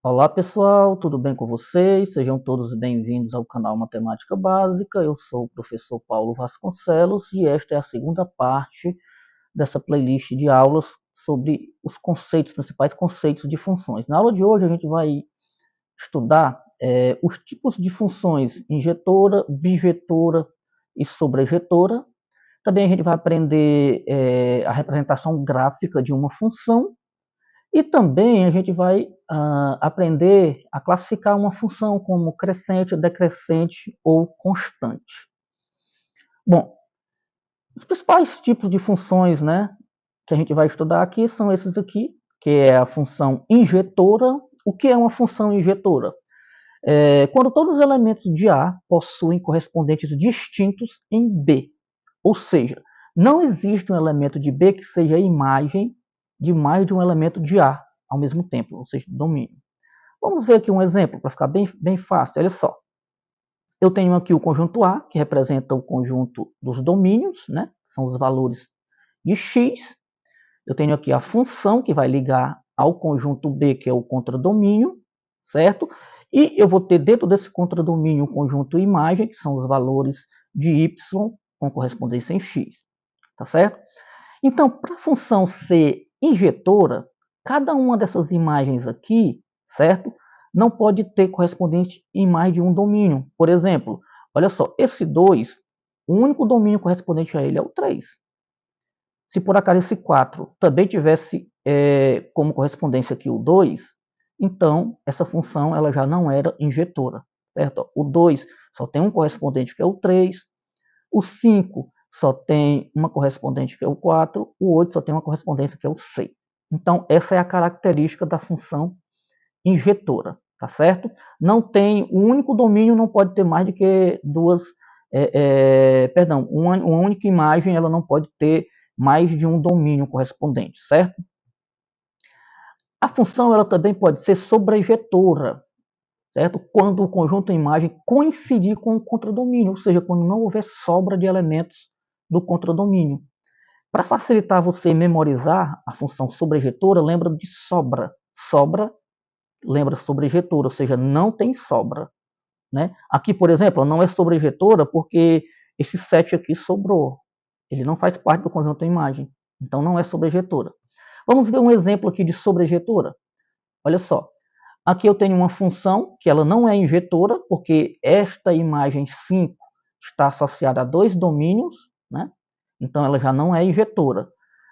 Olá pessoal, tudo bem com vocês? Sejam todos bem-vindos ao canal Matemática Básica. Eu sou o professor Paulo Vasconcelos e esta é a segunda parte dessa playlist de aulas sobre os conceitos, principais conceitos de funções. Na aula de hoje a gente vai estudar os tipos de funções injetora, bijetora e sobrejetora. Também a gente vai aprender a representação gráfica de uma função e também a gente vai aprender a classificar uma função como crescente, decrescente ou constante. Bom, os principais tipos de funções, né, que a gente vai estudar aqui são esses aqui, que é a função injetora. O que é uma função injetora? Quando todos os elementos de A possuem correspondentes distintos em B. Ou seja, não existe um elemento de B que seja a imagem de mais de um elemento de A ao mesmo tempo, ou seja, domínio. Vamos ver aqui um exemplo para ficar bem fácil. Olha só. Eu tenho aqui o conjunto A, que representa o conjunto dos domínios, né? São os valores de x. Eu tenho aqui a função, que vai ligar ao conjunto B, que é o contradomínio, certo? E eu vou ter dentro desse contradomínio o conjunto imagem, que são os valores de y com correspondência em x, tá certo? Então, para a função ser injetora, cada uma dessas imagens aqui, certo? Não pode ter correspondente em mais de um domínio. Por exemplo, olha só, esse 2, o único domínio correspondente a ele é o 3. Se por acaso esse 4 também tivesse como correspondência aqui o 2, então essa função ela já não era injetora, certo? O 2 só tem um correspondente que é o 3, o 5 só tem uma correspondente que é o 4, o 8 só tem uma correspondência que é o 6. Então essa é a característica da função injetora, tá certo? Não tem, o único domínio não pode ter mais do que duas, uma única imagem ela não pode ter mais de um domínio correspondente, certo? A função ela também pode ser sobrejetora, certo? Quando o conjunto imagem coincidir com o contradomínio, ou seja, quando não houver sobra de elementos do contradomínio. Para facilitar você memorizar a função sobrejetora, lembra de sobra. Sobra lembra sobrejetora, ou seja, não tem sobra, né? Aqui, por exemplo, não é sobrejetora porque esse 7 aqui sobrou. Ele não faz parte do conjunto imagem, então não é sobrejetora. Vamos ver um exemplo aqui de sobrejetora. Olha só, aqui eu tenho uma função que ela não é injetora, porque esta imagem 5 está associada a dois domínios, né? Então ela já não é injetora.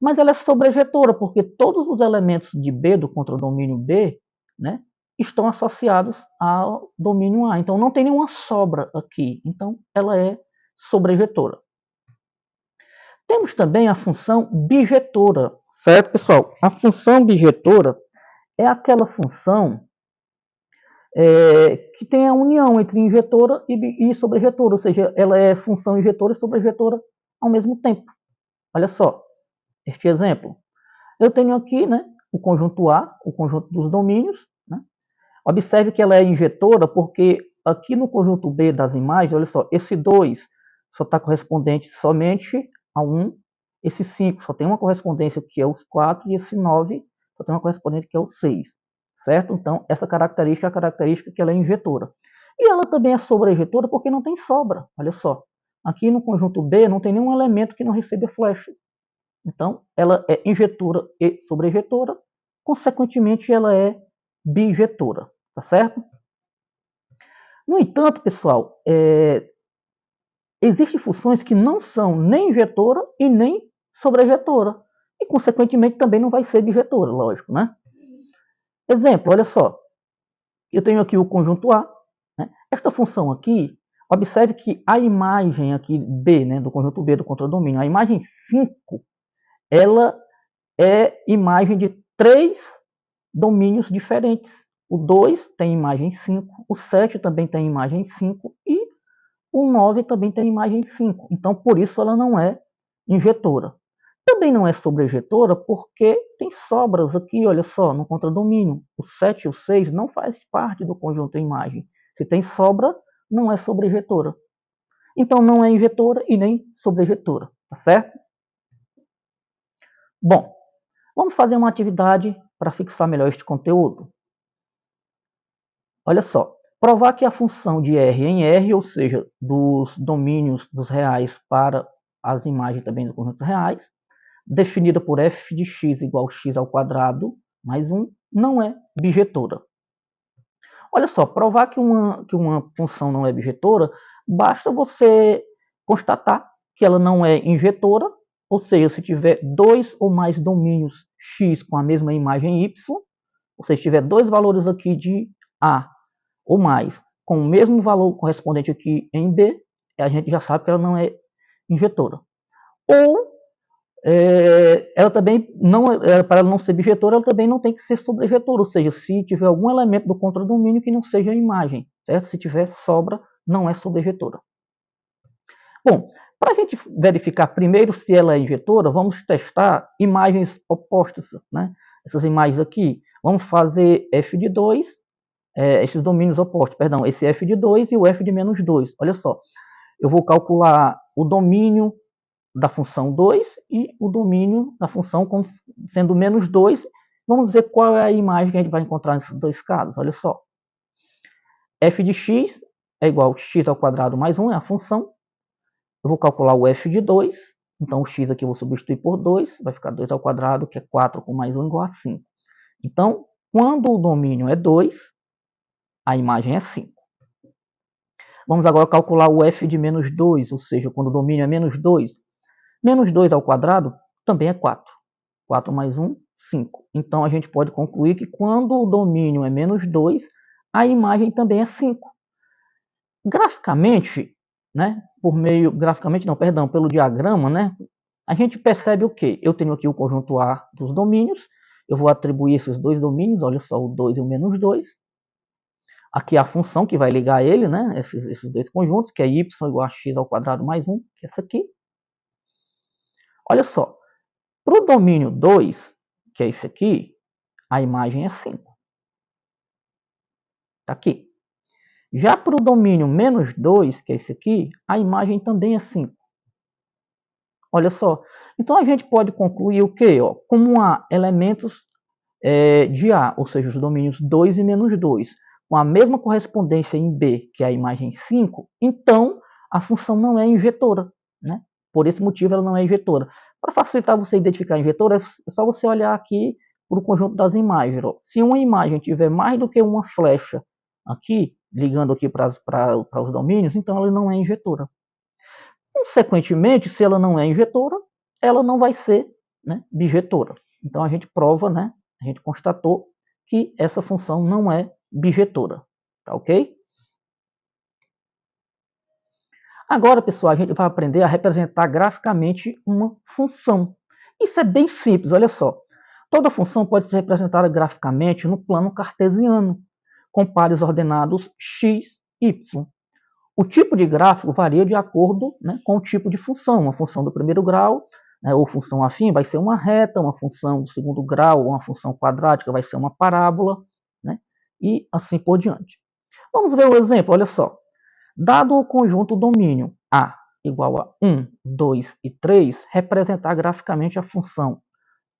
Mas ela é sobrejetora, porque todos os elementos de B, do contradomínio B, né, estão associados ao domínio A. Então não tem nenhuma sobra aqui. Então ela é sobrejetora. Temos também a função bijetora, certo, pessoal? A função bijetora é aquela função que tem a união entre injetora e sobrejetora, ou seja, ela é função injetora e sobrejetora ao mesmo tempo. Olha só, este exemplo. Eu tenho aqui, né, o conjunto A, o conjunto dos domínios. Né? Observe que ela é injetora porque aqui no conjunto B das imagens, olha só, esse 2 só está correspondente somente a 1, esse 5 só tem uma correspondência que é os 4 e esse 9 só tem uma correspondente que é o 6. Certo? Então, essa característica é a característica que ela é injetora. E ela também é sobrejetora porque não tem sobra. Olha só, aqui no conjunto B não tem nenhum elemento que não receba flecha. Então, ela é injetora e sobrejetora, consequentemente, ela é bijetora, tá certo? No entanto, pessoal, existem funções que não são nem injetora e nem sobrejetora, e, consequentemente, também não vai ser bijetora, lógico, né? Exemplo, olha só, eu tenho aqui o conjunto A, né? Esta função aqui, observe que a imagem aqui B, né, do conjunto B do contradomínio, a imagem 5, ela é imagem de 3 domínios diferentes. O 2 tem imagem 5, o 7 também tem imagem 5 e o 9 também tem imagem 5. Então, por isso ela não é injetora. Também não é sobrejetora porque tem sobras aqui, olha só, no contradomínio. O 7 e o 6 não faz parte do conjunto imagem. Se tem sobra, não é sobrejetora. Então não é injetora e nem sobrejetora, tá certo? Bom, vamos fazer uma atividade para fixar melhor este conteúdo. Olha só, provar que a função de R em R, ou seja, dos domínios dos reais para as imagens também dos conjuntos reais, definida por f de x igual a x ao quadrado mais 1, não é bijetora. Olha só, provar que uma função não é bijetora, basta você constatar que ela não é injetora, ou seja, se tiver dois ou mais domínios x com a mesma imagem y, ou seja, tiver dois valores aqui de A ou mais, com o mesmo valor correspondente aqui em B, a gente já sabe que ela não é injetora. Ou ela também não, para ela não ser bijetora, ela também não tem que ser sobrevetora, ou seja, se tiver algum elemento do contradomínio que não seja a imagem, certo? Se tiver sobra, não é sobrevetora. Bom, para a gente verificar primeiro se ela é injetora, vamos testar imagens opostas, né? Essas imagens aqui, vamos fazer f de 2, esses domínios opostos, perdão, esse f de 2 e o f de menos 2. Olha só, eu vou calcular o domínio da função 2 e o domínio da função sendo menos 2. Vamos ver qual é a imagem que a gente vai encontrar nesses dois casos. Olha só. F de x é igual a x ao quadrado mais 1, é a função. Eu vou calcular o f de 2. Então, o x aqui eu vou substituir por 2. Vai ficar 2 ao quadrado, que é 4 com mais 1 igual a 5. Então, quando o domínio é 2, a imagem é 5. Vamos agora calcular o f de menos 2, ou seja, quando o domínio é menos 2. Menos 2 ao quadrado também é 4. 4 mais 1, 5. Então, a gente pode concluir que quando o domínio é menos 2, a imagem também é 5. Graficamente, né, pelo diagrama, né, a gente percebe o quê? Eu tenho aqui o conjunto A dos domínios, eu vou atribuir esses dois domínios, olha só, o 2 e o menos 2. Aqui a função que vai ligar ele, né, esses dois conjuntos, que é y igual a x ao quadrado mais 1, que é essa aqui. Olha só, para o domínio 2, que é esse aqui, a imagem é 5. Está aqui. Já para o domínio menos 2, que é esse aqui, a imagem também é 5. Olha só. Então, a gente pode concluir o quê? Ó, como há elementos de A, ou seja, os domínios 2 e menos 2, com a mesma correspondência em B, que é a imagem 5, então a função não é injetora. Né? Por esse motivo, ela não é injetora. Para facilitar você identificar a injetora, é só você olhar aqui para o conjunto das imagens. Ó. Se uma imagem tiver mais do que uma flecha aqui, ligando aqui para os domínios, então ela não é injetora. Consequentemente, se ela não é injetora, ela não vai ser, né, bijetora. Então a gente prova, né, a gente constatou que essa função não é bijetora. Tá ok? Agora, pessoal, a gente vai aprender a representar graficamente uma função. Isso é bem simples, olha só. Toda função pode ser representada graficamente no plano cartesiano, com pares ordenados x, y. O tipo de gráfico varia de acordo, né, com o tipo de função. Uma função do primeiro grau, né, ou função afim, vai ser uma reta, uma função do segundo grau, ou uma função quadrática, vai ser uma parábola, né, e assim por diante. Vamos ver o exemplo, olha só. Dado o conjunto domínio A igual a 1, 2 e 3, representar graficamente a função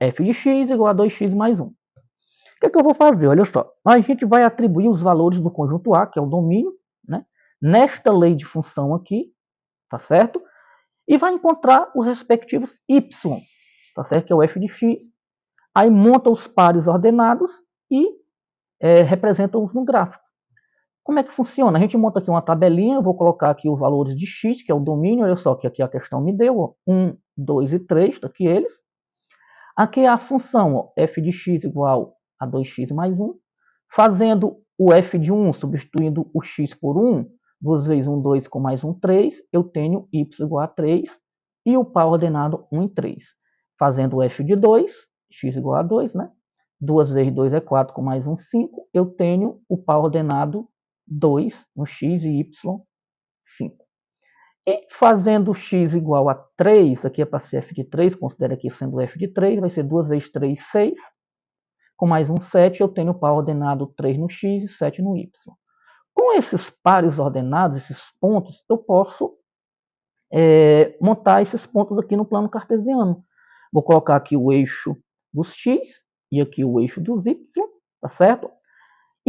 f de x igual a 2x mais 1. O que é que eu vou fazer? Olha só. A gente vai atribuir os valores do conjunto A, que é o domínio, né, nesta lei de função aqui, tá certo? E vai encontrar os respectivos y, tá certo? Que é o f de x. Aí monta os pares ordenados e representa-os no gráfico. Como é que funciona? A gente monta aqui uma tabelinha, eu vou colocar aqui os valores de x, que é o domínio, olha só que aqui a questão me deu, ó, 1, 2 e 3, tá aqui eles. Aqui é a função, ó, f de x igual a 2x mais 1, fazendo o f de 1, substituindo o x por 1, 2 vezes 1, 2 com mais 1, 3, eu tenho y igual a 3 e o par ordenado 1 e 3. Fazendo o f de 2, x igual a 2, né? 2 vezes 2 é 4 com mais 1, 5, eu tenho o par ordenado 2 no x e y, 5. E fazendo x igual a 3, aqui é para ser f de 3, considera aqui sendo f de 3, vai ser 2 vezes 3, 6. Com mais um 7, eu tenho o par ordenado 3 no x e 7 no y. Com esses pares ordenados, esses pontos, eu posso montar esses pontos aqui no plano cartesiano. Vou colocar aqui o eixo dos x e aqui o eixo dos y, tá certo?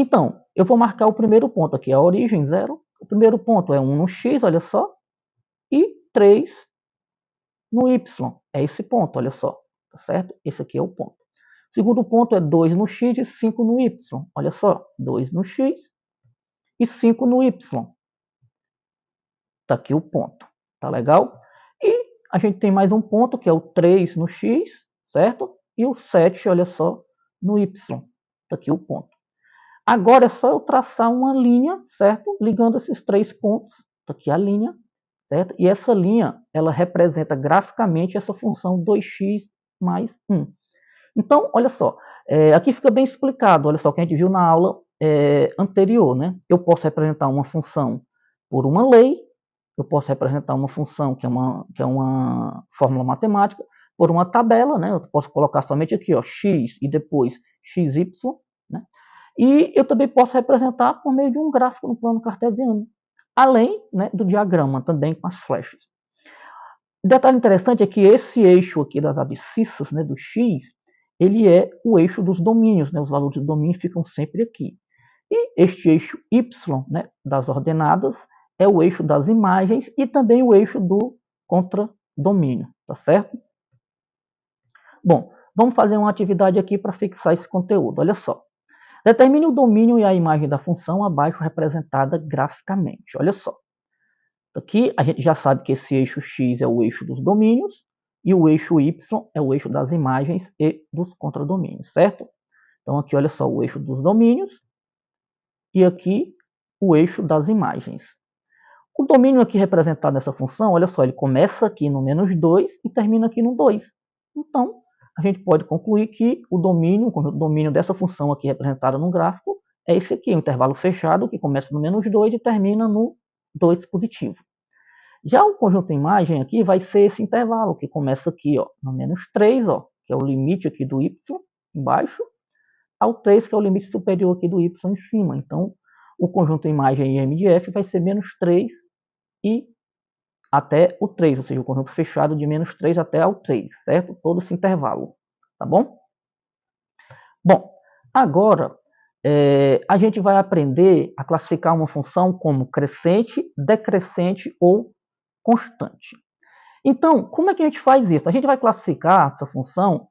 Então, eu vou marcar o primeiro ponto aqui, a origem, 0. O primeiro ponto é 1 no x, olha só, e 3 no y. É esse ponto, olha só, tá certo? Esse aqui é o ponto. O segundo ponto é 2 no x e 5 no y. Olha só, 2 no x e 5 no y. Tá aqui o ponto, tá legal? E a gente tem mais um ponto, que é o 3 no x, certo? E o 7, olha só, no y. Tá aqui o ponto. Agora é só eu traçar uma linha, certo? Ligando esses 3 pontos. Tá aqui a linha, certo? E essa linha, ela representa graficamente essa função 2x mais 1. Então, olha só, aqui fica bem explicado, olha só, o que a gente viu na aula anterior, né? Eu posso representar uma função por uma lei, eu posso representar uma função que é uma fórmula matemática, por uma tabela, né? Eu posso colocar somente aqui, ó, x e depois xy, né? E eu também posso representar por meio de um gráfico no plano cartesiano, além, né, do diagrama também com as flechas. O detalhe interessante é que esse eixo aqui das abscissas, né, do x, ele é o eixo dos domínios, né? Os valores do domínio ficam sempre aqui. E este eixo y, né, das ordenadas, é o eixo das imagens e também o eixo do contradomínio, tá certo? Bom, vamos fazer uma atividade aqui para fixar esse conteúdo. Olha só. Determine o domínio e a imagem da função abaixo representada graficamente. Olha só. Aqui a gente já sabe que esse eixo x é o eixo dos domínios e o eixo y é o eixo das imagens e dos contradomínios, certo? Então aqui olha só o eixo dos domínios e aqui o eixo das imagens. O domínio aqui representado nessa função, olha só, ele começa aqui no menos 2 e termina aqui no 2. Então, a gente pode concluir que o domínio dessa função aqui representada no gráfico é esse aqui, o intervalo fechado, que começa no menos 2 e termina no 2 positivo. Já o conjunto imagem aqui vai ser esse intervalo, que começa aqui, ó, no menos 3, ó, que é o limite aqui do y embaixo, ao 3, que é o limite superior aqui do y em cima. Então, o conjunto imagem M de F vai ser menos 3 e até o 3, ou seja, o conjunto fechado de menos 3 até ao 3, certo? Todo esse intervalo, tá bom? Bom, agora a gente vai aprender a classificar uma função como crescente, decrescente ou constante. Então, como é que a gente faz isso? A gente vai classificar essa função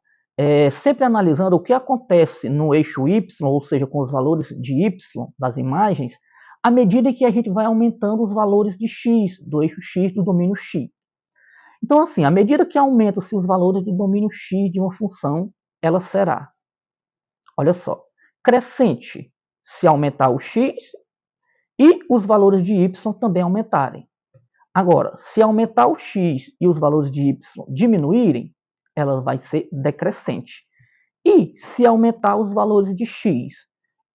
sempre analisando o que acontece no eixo y, ou seja, com os valores de y das imagens, à medida que a gente vai aumentando os valores de x, do eixo x do domínio x. Então, assim, à medida que aumentam-se os valores do domínio x de uma função, ela será, olha só, crescente se aumentar o x e os valores de y também aumentarem. Agora, se aumentar o x e os valores de y diminuírem, ela vai ser decrescente. E se aumentar os valores de x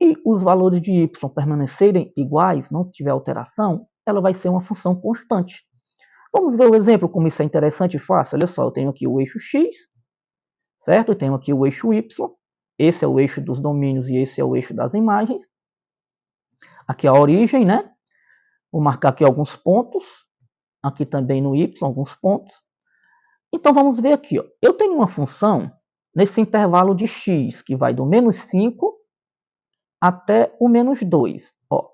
e os valores de y permanecerem iguais, não tiver alteração, ela vai ser uma função constante. Vamos ver o exemplo como isso é interessante e fácil. Olha só, eu tenho aqui o eixo x, certo? Eu tenho aqui o eixo y, esse é o eixo dos domínios e esse é o eixo das imagens. Aqui a origem, né? Vou marcar aqui alguns pontos, aqui também no y, alguns pontos. Então vamos ver aqui, ó. Eu tenho uma função nesse intervalo de x, que vai do menos 5 até o menos 2. Ó,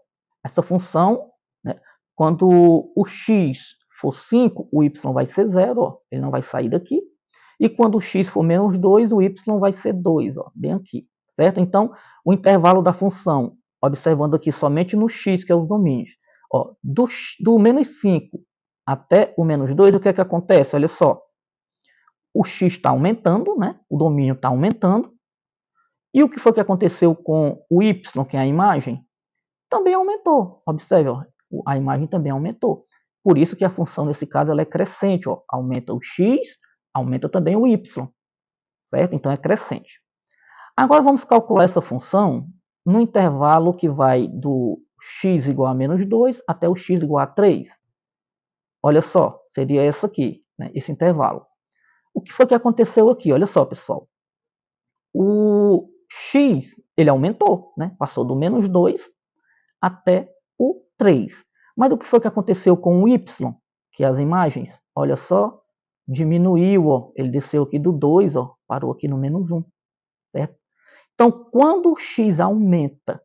essa função, né, quando o x for 5, o y vai ser 0, ó, ele não vai sair daqui. E quando o x for menos 2, o y vai ser 2, ó, bem aqui, certo? Então, o intervalo da função, observando aqui somente no x, que é os domínios, ó, do menos 5 até o menos 2, o que é que acontece? Olha só, o x está aumentando, né? O domínio está aumentando. E o que foi que aconteceu com o y, que é a imagem? Também aumentou. Observe, ó, a imagem também aumentou. Por isso que a função, nesse caso, ela é crescente. Ó. Aumenta o x, aumenta também o y. Certo? Então, é crescente. Agora, vamos calcular essa função no intervalo que vai do x igual a menos 2 até o x igual a 3. Olha só, seria essa aqui, né, esse intervalo. O que foi que aconteceu aqui? Olha só, pessoal. O x, ele aumentou, né? Passou do menos 2 até o 3. Mas o que foi que aconteceu com o y, que é as imagens? Olha só, diminuiu, ó. Ele desceu aqui do 2, ó, parou aqui no menos 1. Certo? Então, quando o x aumenta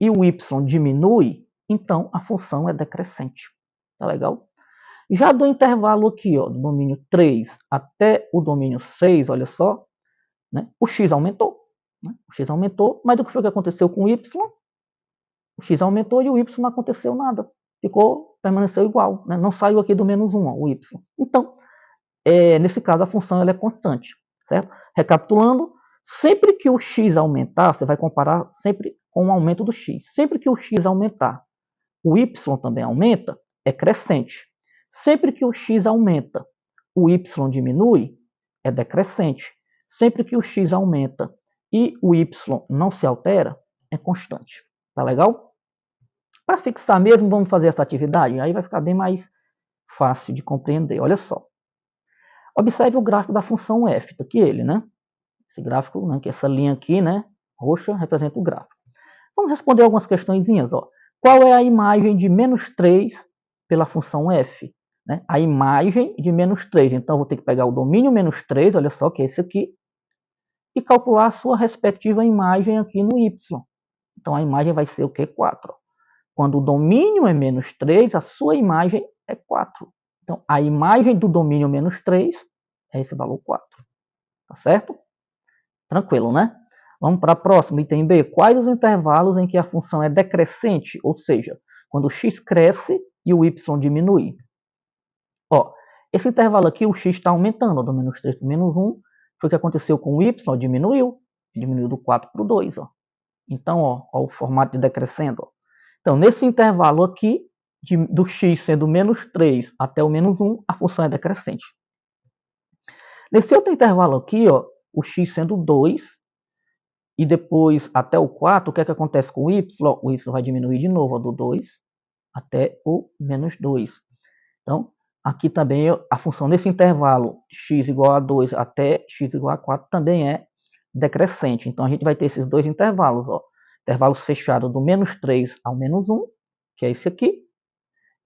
e o y diminui, então a função é decrescente. Tá legal? Já do intervalo aqui, ó, do domínio 3 até o domínio 6, olha só, né, o x aumentou. Né, o x aumentou, mas o que foi que aconteceu com o y? O x aumentou e o y não aconteceu nada. Permaneceu igual. Né, não saiu aqui do menos 1, ó, o y. Então, nesse caso, a função ela é constante. Certo? Recapitulando, sempre que o x aumentar, você vai comparar sempre com o aumento do x. Sempre que o x aumentar, o y também aumenta, é crescente. Sempre que o x aumenta, o y diminui, é decrescente. Sempre que o x aumenta e o y não se altera, é constante. Tá legal? Para fixar mesmo, vamos fazer essa atividade? Aí vai ficar bem mais fácil de compreender. Olha só. Observe o gráfico da função f, tá aqui ele, né? Esse gráfico, né, que essa linha aqui, né, roxa, representa o gráfico. Vamos responder algumas questõezinhas, ó. Qual é a imagem de menos 3 pela função f? Né? A imagem de menos 3. Então, eu vou ter que pegar o domínio menos 3, olha só, que é esse aqui, e calcular a sua respectiva imagem aqui no y. Então, a imagem vai ser o quê? 4. Quando o domínio é menos 3, a sua imagem é 4. Então, a imagem do domínio menos 3 é esse valor 4. Tá certo? Tranquilo, né? Vamos para a próxima, item B. Quais os intervalos em que a função é decrescente, ou seja, quando o x cresce e o y diminui? Ó, esse intervalo aqui, o x está aumentando, ó, do menos 3 para o menos 1. Foi o que aconteceu com o y, diminuiu do 4 para o 2. Ó. Então, ó, o formato de decrescendo. Ó. Então, nesse intervalo aqui, do x sendo menos 3 até o menos 1, a função é decrescente. Nesse outro intervalo aqui, ó, o x sendo 2, e depois até o 4, o que é que acontece com o y? O y vai diminuir de novo, ó, do 2 até o menos 2. Então, aqui também a função nesse intervalo x igual a 2 até x igual a 4 também é decrescente. Então, a gente vai ter esses dois intervalos. Ó. Intervalos fechados do menos 3 ao menos 1, que é esse aqui,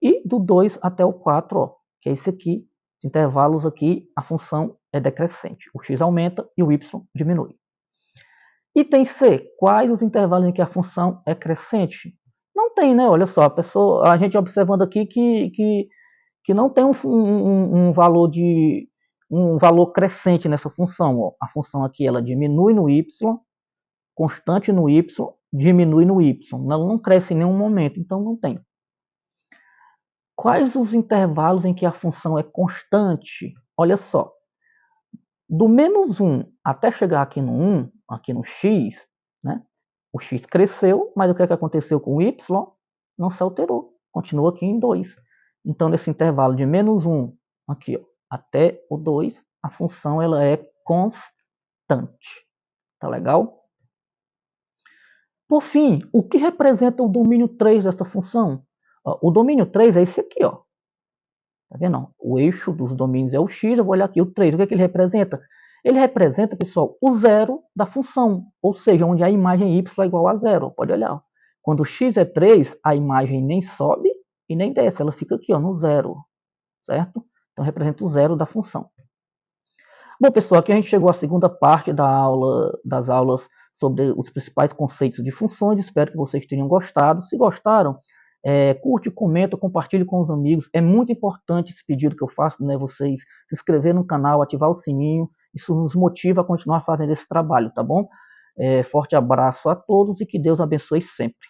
e do 2 até o 4, ó, que é esse aqui. Intervalos aqui, a função é decrescente. O x aumenta e o y diminui. Item C. Quais os intervalos em que a função é crescente? Não tem, né? Olha só, a gente observando aqui que não tem um valor crescente nessa função. Ó. A função aqui ela diminui no y, constante no y, diminui no y. Ela não cresce em nenhum momento, então não tem. Quais os intervalos em que a função é constante? Olha só. Do menos 1 até chegar aqui no 1, aqui no x, né? O x cresceu, mas o que é que aconteceu com o y? Não se alterou, continua aqui em 2. Então, nesse intervalo de menos 1 aqui, ó, até o 2, a função ela é constante. Tá legal? Por fim, o que representa o domínio 3 dessa função? Ó, o domínio 3 é esse aqui, ó. Tá vendo? O eixo dos domínios é o x, eu vou olhar aqui o 3. O que é que ele representa? Ele representa, pessoal, o zero da função, ou seja, onde a imagem y é igual a zero. Pode olhar. Quando o x é 3, a imagem nem sobe e nem desce, ela fica aqui ó, no zero, certo? Então representa o zero da função. Bom, pessoal, aqui a gente chegou à segunda parte das aulas sobre os principais conceitos de funções. Espero que vocês tenham gostado. Se gostaram, curte, comenta, compartilhe com os amigos. É muito importante esse pedido que eu faço, né? Vocês se inscrever no canal, ativar o sininho. Isso nos motiva a continuar fazendo esse trabalho, tá bom? Forte abraço a todos e que Deus abençoe sempre.